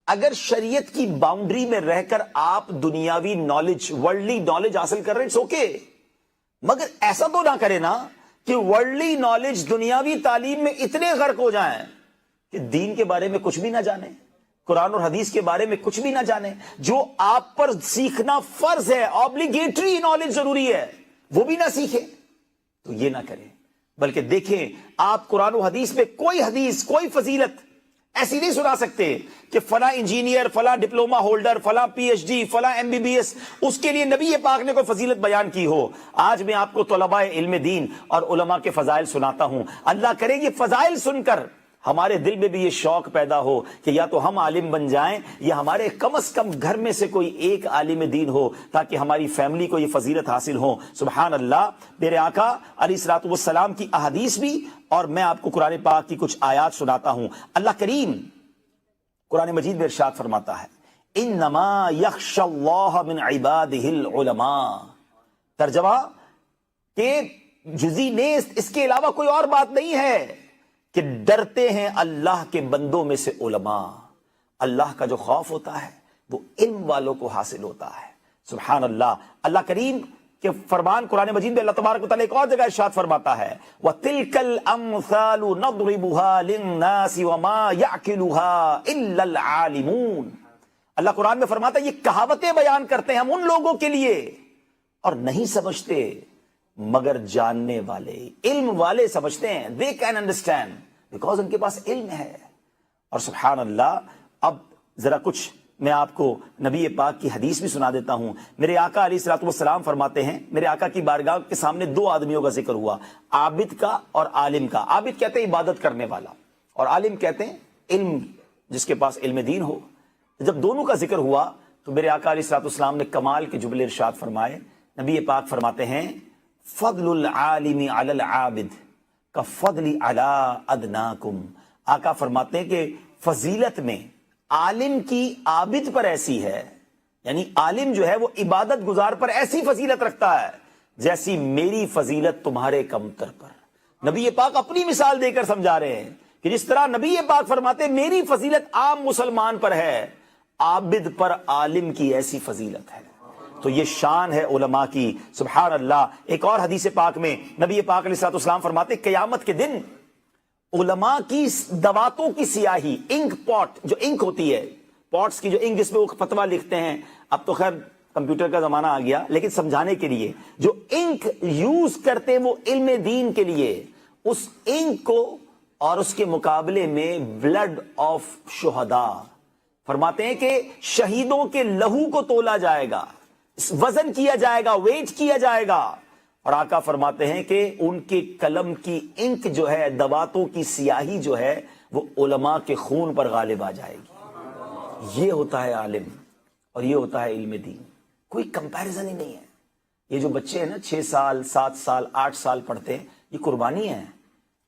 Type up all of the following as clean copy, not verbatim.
اگر شریعت کی باؤنڈری میں رہ کر آپ دنیاوی نالج ورلڈلی نالج حاصل کر رہے ہیں اوکے، مگر ایسا تو نہ کرے نا کہ ورلڈلی نالج دنیاوی تعلیم میں اتنے غرق ہو جائیں کہ دین کے بارے میں کچھ بھی نہ جانے، قرآن اور حدیث کے بارے میں کچھ بھی نہ جانے، جو آپ پر سیکھنا فرض ہے، آبلیگیٹری نالج ضروری ہے، وہ بھی نہ سیکھیں۔ تو یہ نہ کریں، بلکہ دیکھیں آپ قرآن و حدیث میں کوئی حدیث کوئی فضیلت ایسی نہیں سنا سکتے کہ فلاں انجینئر، فلاں ڈپلوما ہولڈر، فلاں پی ایچ ڈی، فلاں ایم بی بی ایس، اس کے لیے نبی پاک نے کوئی فضیلت بیان کی ہو۔ آج میں آپ کو طلباء علم دین اور علماء کے فضائل سناتا ہوں، اللہ کرے یہ فضائل سن کر ہمارے دل میں بھی یہ شوق پیدا ہو کہ یا تو ہم عالم بن جائیں یا ہمارے کم از کم گھر میں سے کوئی ایک عالم دین ہو، تاکہ ہماری فیملی کو یہ فضیلت حاصل ہو۔ سبحان اللہ، میرے آقا علیہ الصلوۃ والسلام کی احادیث بھی، اور میں آپ کو قرآن پاک کی کچھ آیات سناتا ہوں۔ اللہ کریم قرآن مجید میں ارشاد فرماتا ہے، انما یخشی اللہ من عبادہ العلماء، ترجمہ کہ جزی نیست، اس کے علاوہ کوئی اور بات نہیں ہے کہ ڈرتے ہیں اللہ کے بندوں میں سے علماء۔ اللہ کا جو خوف ہوتا ہے وہ علم والوں کو حاصل ہوتا ہے۔ سبحان اللہ، اللہ کریم کے فرمان قرآن مجید میں اللہ تبارک و تعالیٰ ایک اور جگہ ارشاد فرماتا ہے، وَتِلْكَ الْأَمْثَالُ نَضْرِبُهَا لِلنَّاسِ وَمَا يَعْقِلُهَا إِلَّا الْعَالِمُونَ۔ اللہ قرآن میں فرماتا ہے یہ کہاوتیں بیان کرتے ہیں ہم ان لوگوں کے لیے، اور نہیں سمجھتے مگر جاننے والے، علم والے سمجھتے ہیں، they can understand because ان کے پاس علم ہے۔ اور سبحان اللہ، اب ذرا کچھ میں آپ کو نبی پاک کی حدیث بھی سنا دیتا ہوں۔ میرے آقا علیہ الصلوۃ والسلام فرماتے ہیں، میرے آقا کی بارگاہ کے سامنے دو آدمیوں کا ذکر ہوا، عابد کا اور عالم کا۔ عابد کہتے ہیں عبادت کرنے والا، اور عالم کہتے ہیں علم جس کے پاس علم دین ہو۔ جب دونوں کا ذکر ہوا تو میرے آقا علیہ الصلوۃ والسلام نے کمال کے جملے ارشاد فرمائے۔ نبی پاک فرماتے ہیں، فضل العالم علی العابد کفضل علی ادناکم۔ آقا فرماتے ہیں کہ فضیلت میں عالم کی عابد پر ایسی ہے، یعنی عالم جو ہے وہ عبادت گزار پر ایسی فضیلت رکھتا ہے جیسی میری فضیلت تمہارے کمتر پر۔ نبی پاک اپنی مثال دے کر سمجھا رہے ہیں کہ جس طرح نبی پاک فرماتے ہیں میری فضیلت عام مسلمان پر ہے، عابد پر عالم کی ایسی فضیلت ہے۔ تو یہ شان ہے علماء کی۔ سبحان اللہ، ایک اور حدیث پاک میں نبی پاک علیہ الصلوۃ والسلام فرماتے قیامت کے دن علماء کی دواتوں کی سیاہی، انک پاٹ جو انک ہوتی ہے، پاٹس کی جو انک جس میں وہ فتویٰ لکھتے ہیں، اب تو خیر کمپیوٹر کا زمانہ آ گیا، لیکن سمجھانے کے لیے جو انک یوز کرتے ہیں وہ علم دین کے لیے، اس انک کو اور اس کے مقابلے میں بلڈ آف شہداء، فرماتے ہیں کہ شہیدوں کے لہو کو تولا جائے گا، وزن کیا جائے گا، ویٹ کیا جائے گا، اور آقا فرماتے ہیں کہ ان کے قلم کی انک جو ہے، دواتوں کی سیاہی جو ہے، وہ علماء کے خون پر غالب آ جائے گی۔ یہ ہوتا ہے عالم اور یہ ہوتا ہے علم دین، کوئی کمپیریزن ہی نہیں ہے۔ یہ جو بچے ہیں نا 6 سال 7 سال 8 سال پڑھتے ہیں، یہ قربانی ہے،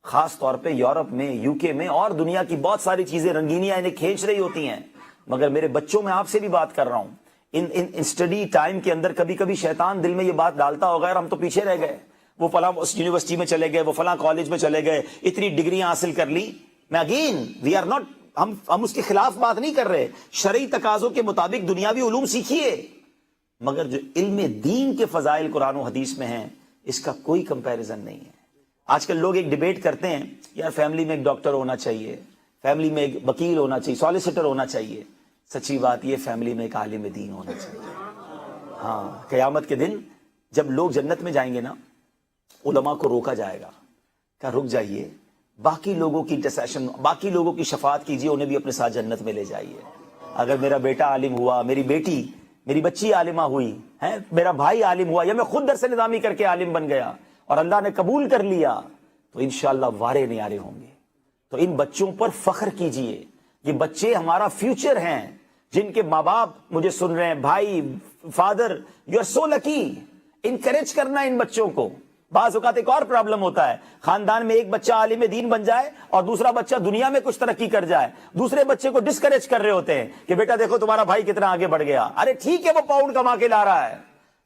خاص طور پہ یورپ میں، یو کے میں اور دنیا کی بہت ساری چیزیں رنگینیاں انہیں کھینچ رہی ہوتی ہیں، مگر میرے بچوں میں آپ سے بھی بات کر رہا ہوں، ان اسٹڈی ٹائم کے اندر کبھی کبھی شیطان دل میں یہ بات ڈالتا ہوگا اور ہم تو پیچھے رہ گئے، وہ فلاں یونیورسٹی میں چلے گئے، وہ فلاں کالج میں چلے گئے، اتنی ڈگریاں حاصل کر لی۔ میں اگین وی آر ناٹ، ہم اس کے خلاف بات نہیں کر رہے، شرعی تقاضوں کے مطابق دنیاوی علوم سیکھیے، مگر جو علم دین کے فضائل قرآن و حدیث میں ہیں اس کا کوئی کمپیریزن نہیں ہے۔ آج کل لوگ ایک ڈیبیٹ کرتے ہیں، یار فیملی میں ایک ڈاکٹر ہونا چاہیے، فیملی میں ایک وکیل ہونا چاہیے، سالیسیٹر ہونا چاہیے۔ سچی بات یہ فیملی میں ایک عالم دین ہونا چاہیے۔ ہاں، قیامت کے دن جب لوگ جنت میں جائیں گے نا، علماء کو روکا جائے گا کہ رک جائیے، باقی لوگوں کی انٹرسیشن، باقی لوگوں کی شفاعت کیجیے، انہیں بھی اپنے ساتھ جنت میں لے جائیے۔ اگر میرا بیٹا عالم ہوا، میری بیٹی، میری بچی عالمہ ہوئی ہے، میرا بھائی عالم ہوا، یا میں خود درس نظامی کر کے عالم بن گیا اور اللہ نے قبول کر لیا، تو انشاءاللہ وارے نیارے ہوں گے۔ تو ان بچوں پر فخر کیجئے، یہ بچے ہمارا فیوچر ہیں، جن کے ماں باپ مجھے سن رہے ہیں، بھائی، father, you are so lucky. Encourage کرنا ان بچوں کو۔ بعض اوقات ایک اور پرابلم ہوتا ہے، خاندان میں ایک بچہ عالم دین بن جائے اور دوسرا بچہ دنیا میں کچھ ترقی کر جائے، دوسرے بچے کو ڈسکریج کر رہے ہوتے ہیں کہ بیٹا دیکھو تمہارا بھائی کتنا آگے بڑھ گیا۔ ارے ٹھیک ہے، وہ پاؤنڈ کما کے لا رہا ہے،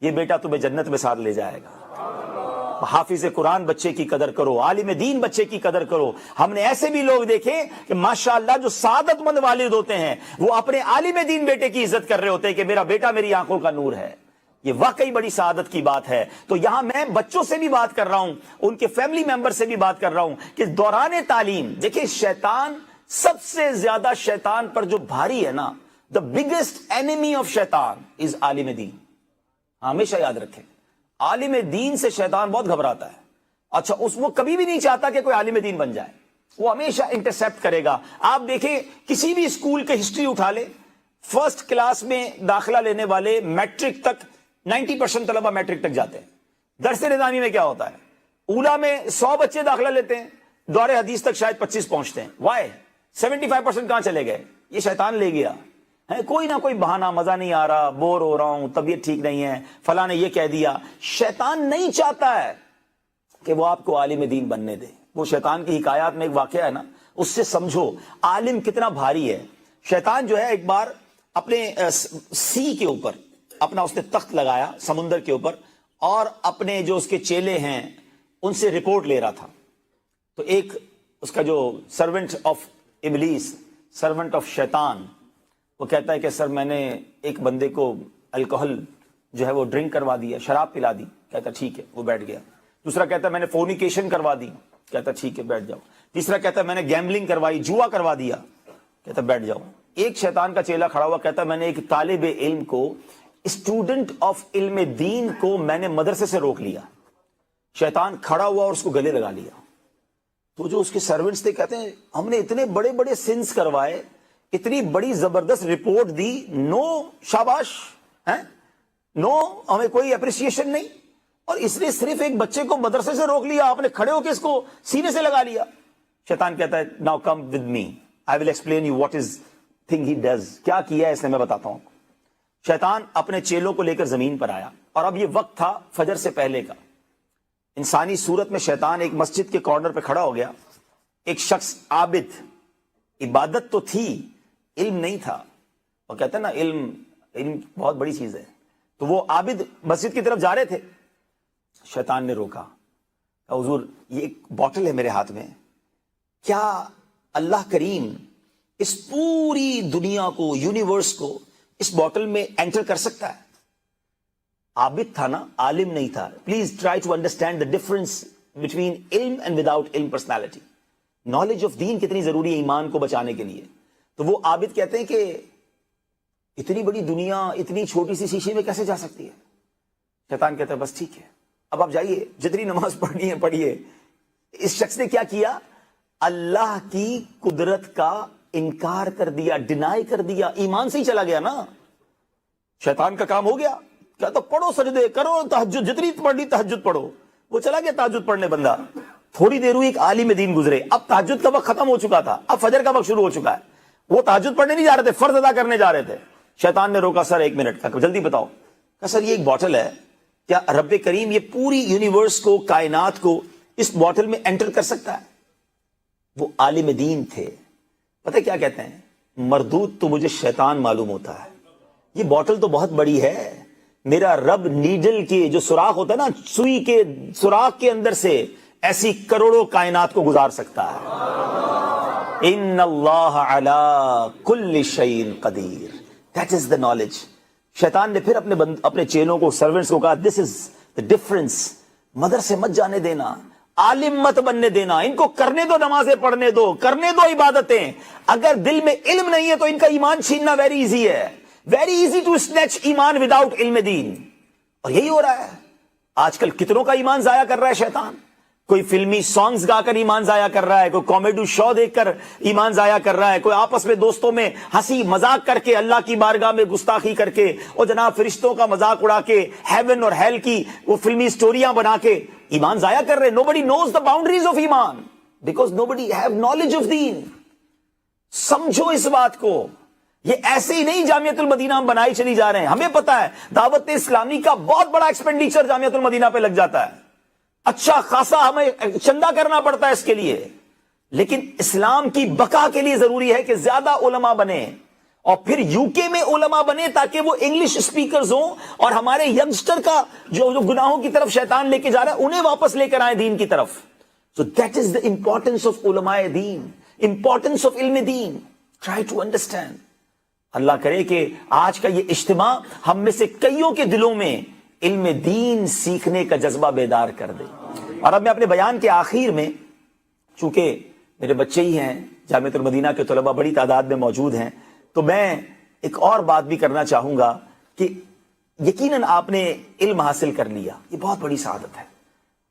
یہ بیٹا تمہیں جنت میں ساتھ لے جائے گا۔ حافظ قرآن بچے کی قدر کرو, عالم دین بچے کی قدر کرو. ہم نے ایسے بھی لوگ دیکھے کہ ماشاءاللہ جو سعادت مند والد ہوتے ہیں وہ اپنے عالم دین بیٹے کی عزت کر رہے ہوتے ہیں کہ میرا بیٹا میری آنکھوں کا نور ہے. یہ واقعی بڑی سعادت کی بات ہے. تو یہاں میں بچوں سے بھی بات کر رہا ہوں, ان کے فیملی ممبر سے بھی بات کر رہا ہوں کہ دوران تعلیم دیکھیں شیطان سب سے زیادہ شیطان پر جو بھاری ہے نا, the biggest enemy of شیطان is عالم دین. ہمیشہ یاد رکھیں عالم دین سے شیطان بہت گھبراتا ہے. اچھا وہ کبھی بھی نہیں چاہتا کہ کوئی عالم دین بن جائے, وہ ہمیشہ انٹرسپٹ کرے گا. آپ دیکھیں کسی بھی اسکول کے ہسٹری اٹھا لے, فرسٹ کلاس میں داخلہ لینے والے میٹرک تک 90% طلبہ میٹرک تک جاتے ہیں. درس نظامی میں کیا ہوتا ہے, اولا میں 100 بچے داخلہ لیتے ہیں, دور حدیث تک شاید 25 پہنچتے ہیں. وائی 75% کہاں چلے گئے؟ یہ شیطان لے گیا ہے. کوئی نہ کوئی بہانہ, مزہ نہیں آ رہا, بور ہو رہا ہوں, طبیعت ٹھیک نہیں ہے, فلاں نے یہ کہہ دیا. شیطان نہیں چاہتا ہے کہ وہ آپ کو عالم دین بننے دے. وہ شیطان کی حکایات میں ایک واقعہ ہے نا, اس سے سمجھو عالم کتنا بھاری ہے. شیطان جو ہے ایک بار اپنے سی کے اوپر اپنا اس نے تخت لگایا سمندر کے اوپر, اور اپنے جو اس کے چیلے ہیں ان سے رپورٹ لے رہا تھا. تو ایک اس کا جو سرونٹ آف ابلیس, سرونٹ آف شیطان, وہ کہتا ہے کہ سر میں نے ایک بندے کو الکوہل جو ہے وہ ڈرنک کروا دیا, شراب پلا دی. کہتا ٹھیک ہے, وہ بیٹھ گیا. دوسرا کہتا ہے میں نے فورنیکیشن کروا دی. کہتا ٹھیک ہے بیٹھ جاؤ. تیسرا کہتا ہے میں نے گیمبلنگ کروائی, جوا کروا دیا. کہتا بیٹھ جاؤ. ایک شیطان کا چیلا کھڑا ہوا کہتا میں نے ایک طالب علم کو, اسٹوڈنٹ آف علم دین کو میں نے مدرسے سے روک لیا. شیطان کھڑا ہوا اور اس کو گلے لگا لیا. تو جو اس کے سرونٹس تھے کہتے ہیں ہم نے اتنے بڑے بڑے سنس کروائے, اتنی بڑی زبردست رپورٹ دی, نو شاباش ہے, نو ہمیں کوئی اپریسیشن نہیں, اور اس نے صرف ایک بچے کو مدرسے سے روک لیا, آپ نے کھڑے ہو کے اس کو سینے سے لگا لیا. شیطان کہتا ہے now come with me, I will explain you what is thing he does. کیا کیا ہے اس نے میں بتاتا ہوں. شیطان اپنے چیلوں کو لے کر زمین پر آیا, اور اب یہ وقت تھا فجر سے پہلے کا. انسانی صورت میں شیطان ایک مسجد کے کارنر پہ کھڑا ہو گیا. ایک شخص عابد, عبادت تو تھی, علم نہیں تھا. وہ کہتے ہیں نا علم بہت بڑی چیز ہے. تو وہ عابد مسجد کی طرف جا رہے تھے. شیطان نے روکا, حضور یہ ایک بوٹل ہے میرے ہاتھ میں, کیا اللہ کریم اس پوری دنیا کو, یونیورس کو اس بوٹل میں انٹر کر سکتا ہے؟ عابد تھا نا, عالم نہیں تھا. Please try to understand the difference between علم اینڈ وداؤٹ علم پرسنالٹی. نالج آف دین کتنی ضروری ہے ایمان کو بچانے کے لیے. تو وہ عابد کہتے ہیں کہ اتنی بڑی دنیا اتنی چھوٹی سی شیشے میں کیسے جا سکتی ہے؟ شیطان کہتا ہے بس ٹھیک ہے, اب آپ جائیے, جتنی نماز پڑھنی ہے پڑھیے. اس شخص نے کیا کیا, اللہ کی قدرت کا انکار کر دیا, ڈینائی کر دیا, ایمان سے ہی چلا گیا نا. شیطان کا کام ہو گیا, کہتا پڑھو سجدے کرو, تہجد جتنی پڑھنی تہجد پڑھو. وہ چلا گیا تہجد پڑھنے بندہ. تھوڑی دیر ہوئی, ایک عالم دین گزرے. اب تہجد کا وقت ختم ہو چکا تھا, اب فجر کا وقت شروع ہو چکا ہے. وہ تہجد پڑھنے نہیں جا رہے تھے, فرض ادا کرنے جا رہے تھے. شیطان نے روکا, سر ایک منٹ, جلدی بتاؤ. کہا سر یہ ایک بوٹل ہے, کیا رب کریم یہ پوری یونیورس کو, کائنات کو اس بوٹل میں انٹر کر سکتا ہے؟ وہ عالم دین تھے. پتہ کیا کہتے ہیں, مردود تو مجھے شیطان معلوم ہوتا ہے, یہ بوٹل تو بہت بڑی ہے, میرا رب نیڈل کے جو سوراخ ہوتا ہے نا, سوئی کے سوراخ کے اندر سے ایسی کروڑوں کائنات کو گزار سکتا ہے. ان اللہ علی کل شیء قدیر. That is the knowledge. شیطان نے پھر اپنے چیلوں کو, سرونٹس کو کہا دس از دا ڈفرنس. مدرسے مت جانے دینا, عالم مت بننے دینا, ان کو کرنے دو, نمازیں پڑھنے دو, کرنے دو عبادتیں. اگر دل میں علم نہیں ہے تو ان کا ایمان چھیننا ویری ایزی ہے. ویری ایزی ٹو اسنیچ ایمان وداؤٹ علم دین. اور یہی ہو رہا ہے آج کل. کتنوں کا ایمان ضائع کر رہا ہے شیطان. کوئی فلمی سانگز گا کر ایمان ضائع کر رہا ہے, کوئی کامیڈی شو دیکھ کر ایمان ضائع کر رہا ہے, کوئی آپس میں دوستوں میں ہنسی مذاق کر کے, اللہ کی بارگاہ میں گستاخی کر کے, اور جناب فرشتوں کا مذاق اڑا کے, ہیون اور ہیل کی وہ فلمی سٹوریاں بنا کے ایمان ضائع کر رہے. Nobody knows the boundaries of ایمان because nobody have knowledge of دین. سمجھو اس بات کو. یہ ایسے ہی نہیں جامعۃ المدینہ ہم بنائی چلی جا رہے ہیں. ہمیں پتا ہے دعوت اسلامی کا بہت بڑا ایکسپینڈیچر جامعۃ المدینہ پہ لگ جاتا ہے, اچھا خاصا ہمیں چندہ کرنا پڑتا ہے اس کے لیے. لیکن اسلام کی بقا کے لیے ضروری ہے کہ زیادہ علماء بنے اور پھر یوکے میں علماء بنے تاکہ وہ انگلش اسپیکرز ہوں اور ہمارے ینگسٹر کا جو گناہوں کی طرف شیطان لے کے جا رہا ہے انہیں واپس لے کر آئے دین کی طرف. So that is the importance of علماء دین, importance of علم دین. Try to understand. اللہ کرے کہ آج کا یہ اجتماع ہم میں سے کئیوں کے دلوں میں علم دین سیکھنے کا جذبہ بیدار کر دے. اور اب میں اپنے بیان کے آخر میں, چونکہ میرے بچے ہی ہیں, جامعۃ المدینہ کے طلباء بڑی تعداد میں موجود ہیں, تو میں ایک اور بات بھی کرنا چاہوں گا کہ یقیناً آپ نے علم حاصل کر لیا, یہ بہت بڑی سعادت ہے,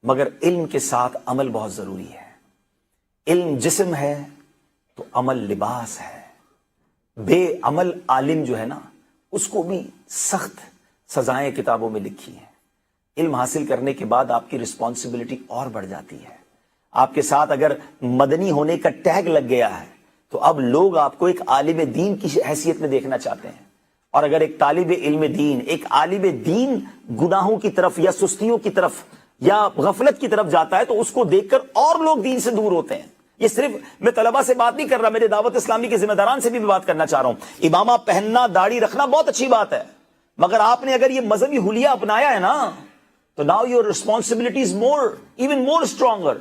مگر علم کے ساتھ عمل بہت ضروری ہے. علم جسم ہے تو عمل لباس ہے. بے عمل عالم جو ہے نا, اس کو بھی سخت سزائیں کتابوں میں لکھی ہیں. علم حاصل کرنے کے بعد آپ کی رسپانسبلٹی اور بڑھ جاتی ہے. آپ کے ساتھ اگر مدنی ہونے کا ٹیگ لگ گیا ہے تو اب لوگ آپ کو ایک عالم دین کی حیثیت میں دیکھنا چاہتے ہیں. اور اگر ایک طالب علم دین, ایک عالم دین گناہوں کی طرف یا سستیوں کی طرف یا غفلت کی طرف جاتا ہے تو اس کو دیکھ کر اور لوگ دین سے دور ہوتے ہیں. یہ صرف میں طلبہ سے بات نہیں کر رہا, میرے دعوت اسلامی کے ذمہ داران سے بھی بات کرنا چاہ رہا ہوں. امامہ پہننا, داڑھی رکھنا بہت اچھی بات ہے, مگر آپ نے اگر یہ مذہبی حلیہ اپنایا ہے نا تو now your responsibility is even more stronger.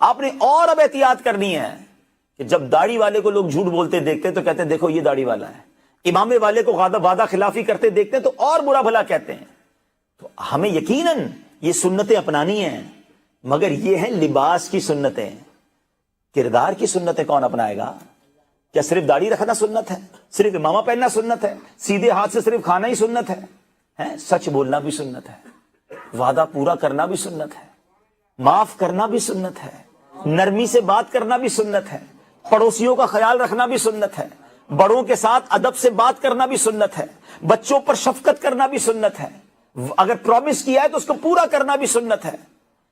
آپ نے اور اب احتیاط کرنی ہے کہ جب داڑھی والے کو لوگ جھوٹ بولتے دیکھتے ہیں تو کہتے ہیں دیکھو یہ داڑھی والا ہے. امامے والے کو وعدہ خلافی کرتے دیکھتے ہیں تو اور برا بھلا کہتے ہیں. تو ہمیں یقیناً یہ سنتیں اپنانی ہیں, مگر یہ ہیں لباس کی سنتیں. کردار کی سنتیں کون اپنائے گا؟ کیا صرف داڑھی رکھنا سنت ہے؟ صرف امامہ پہننا سنت ہے؟ سیدھے ہاتھ سے صرف کھانا ہی سنت ہے؟ سچ بولنا بھی سنت ہے, وعدہ پورا کرنا بھی سنت ہے, معاف کرنا بھی سنت ہے, نرمی سے بات کرنا بھی سنت ہے, پڑوسیوں کا خیال رکھنا بھی سنت ہے, بڑوں کے ساتھ ادب سے بات کرنا بھی سنت ہے, بچوں پر شفقت کرنا بھی سنت ہے, اگر پرومس کیا ہے تو اس کو پورا کرنا بھی سنت ہے.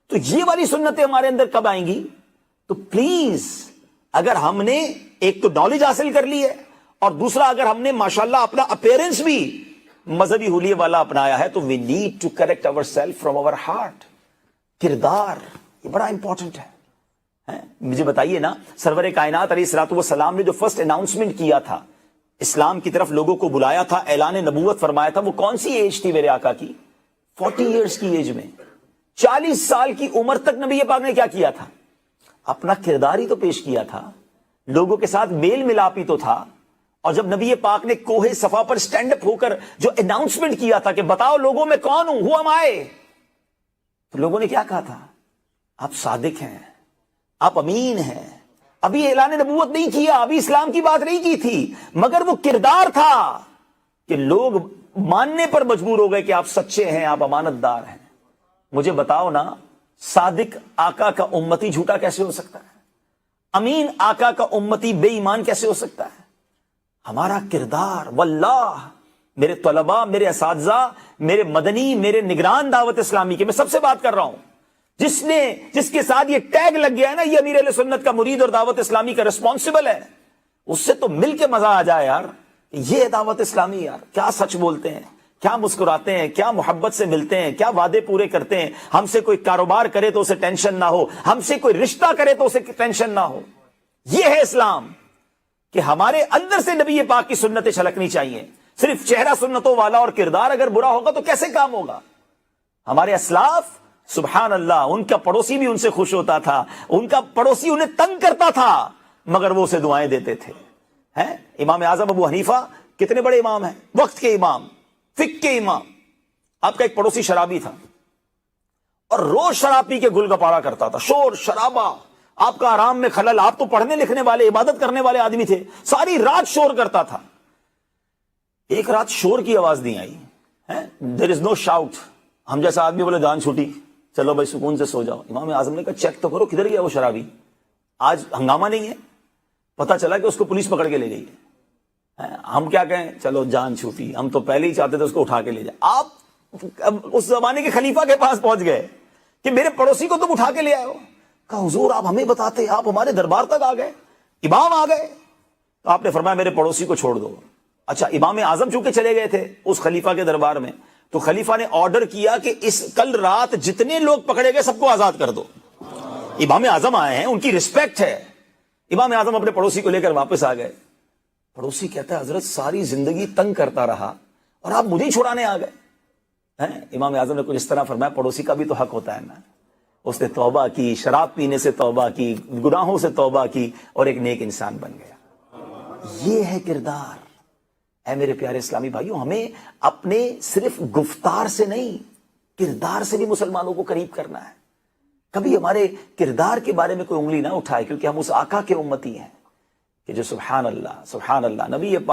تو یہ والی سنتیں ہمارے اندر کب آئیں گی؟ تو پلیز, اگر ہم نے ایک تو نالج حاصل کر لی ہے اور دوسرا اگر ہم نے ماشاءاللہ اپنا اپیرنس بھی مذہبی حلیے والا اپنایا ہے تو we need to correct our self from our heart. کردار یہ بڑا امپورٹنٹ ہے. مجھے بتائیے نا, سرور کائنات علیہ الصلوۃ والسلام نے جو فرسٹ اناؤنسمنٹ کیا تھا, اسلام کی طرف لوگوں کو بلایا تھا, اعلان نبوت فرمایا تھا, وہ کون سی ایج تھی میرے آقا کی؟ 40 ایئرز کی ایج میں, 40 سال کی عمر تک نبی پاک نے کیا کیا تھا؟ اپنا کردار ہی تو پیش کیا تھا, لوگوں کے ساتھ میل ملاپ ہی تو تھا. اور جب نبی پاک نے کوہ صفا پر سٹینڈ اپ ہو کر جو اناؤنسمنٹ کیا تھا کہ بتاؤ لوگوں میں کون ہوں, ہوا مائے, تو لوگوں نے کیا کہا تھا؟ آپ صادق ہیں, آپ امین ہیں. ابھی اعلان نبوت نہیں کیا, ابھی اسلام کی بات نہیں کی تھی, مگر وہ کردار تھا کہ لوگ ماننے پر مجبور ہو گئے کہ آپ سچے ہیں, آپ امانت دار ہیں. مجھے بتاؤ نا, صادق آقا کا امتی جھوٹا کیسے ہو سکتا ہے؟ امین آقا کا امتی بے ایمان کیسے ہو سکتا ہے؟ ہمارا کردار, واللہ میرے طلباء, میرے اساتذہ, میرے مدنی, میرے نگران دعوت اسلامی کے, میں سب سے بات کر رہا ہوں, جس کے ساتھ یہ ٹیگ لگ گیا ہے نا, یہ امیر اہل سنت کا مرید اور دعوت اسلامی کا ریسپانسبل ہے, اس سے تو مل کے مزہ آ جائے یار. یہ دعوت اسلامی یار, کیا سچ بولتے ہیں, کیا مسکراتے ہیں, کیا محبت سے ملتے ہیں, کیا وعدے پورے کرتے ہیں. ہم سے کوئی کاروبار کرے تو اسے ٹینشن نہ ہو, ہم سے کوئی رشتہ کرے تو اسے ٹینشن نہ ہو. یہ ہے اسلام کہ ہمارے اندر سے نبی پاک کی سنتیں چھلکنی چاہیے. صرف چہرہ سنتوں والا اور کردار اگر برا ہوگا تو کیسے کام ہوگا؟ ہمارے اسلاف سبحان اللہ, ان کا پڑوسی بھی ان سے خوش ہوتا تھا, ان کا پڑوسی انہیں تنگ کرتا تھا, مگر وہ اسے دعائیں دیتے تھے. امام اعظم ابو حنیفہ کتنے بڑے امام ہیں, وقت کے امام, فقہ کے امام. آپ کا ایک پڑوسی شرابی تھا اور روز شراب پی کے گل گپاڑا کرتا تھا, شور شرابہ, آپ کا آرام میں خلل. آپ تو پڑھنے لکھنے والے, عبادت کرنے والے آدمی تھے, ساری رات شور کرتا تھا. ایک رات شور کی آواز نہیں آئی, دیر از نو شاؤٹ. ہم جیسا آدمی بولے جان چھوٹی, چلو بھائی سکون سے سو جاؤ. امام اعظم نے کہا چیک تو کرو کدھر گیا وہ شرابی, آج ہنگامہ نہیں ہے. پتا چلا کہ اس کو پولیس پکڑ کے لے گئی ہے. ہم کیا کہیں, چلو جان چھوٹی, ہم تو پہلے ہی چاہتے تھے اس کو اٹھا کے لے جائے. آپ اس زمانے کے خلیفہ کے پاس پہنچ گئے کہ میرے پڑوسی کو تم اٹھا کے لے آئے ہو. کہا حضور آپ ہمیں بتاتے, آپ ہمارے دربار تک آ گئے, امام آ گئے. تو آپ نے فرمایا میرے پڑوسی کو چھوڑ دو. اچھا, امام اعظم چونکہ چلے گئے تھے اس خلیفہ کے دربار میں, تو خلیفہ نے آرڈر کیا کہ کل رات جتنے لوگ پکڑے گئے سب کو آزاد کر دو. امام اعظم آئے ہیں, ان کی رسپیکٹ ہے. امام اعظم اپنے پڑوسی کو لے کر واپس آ گئے. پڑوسی کہتا ہے حضرت ساری زندگی تنگ کرتا رہا اور آپ مجھے ہی چھڑانے آ گئے ہیں؟ امام اعظم نے کچھ اس طرح فرمایا پڑوسی کا بھی تو حق ہوتا ہے نا. اس نے توبہ کی, شراب پینے سے توبہ کی, گناہوں سے توبہ کی اور ایک نیک انسان بن گیا. یہ ہے کردار. اے میرے پیارے اسلامی بھائیوں, ہمیں اپنے صرف گفتار سے نہیں کردار سے بھی مسلمانوں کو قریب کرنا ہے. کبھی ہمارے کردار کے بارے میں کوئی انگلی نہ اٹھائے, کیونکہ ہم اس آقا کے امتی ہیں کہ جو سبحان اللہ نبی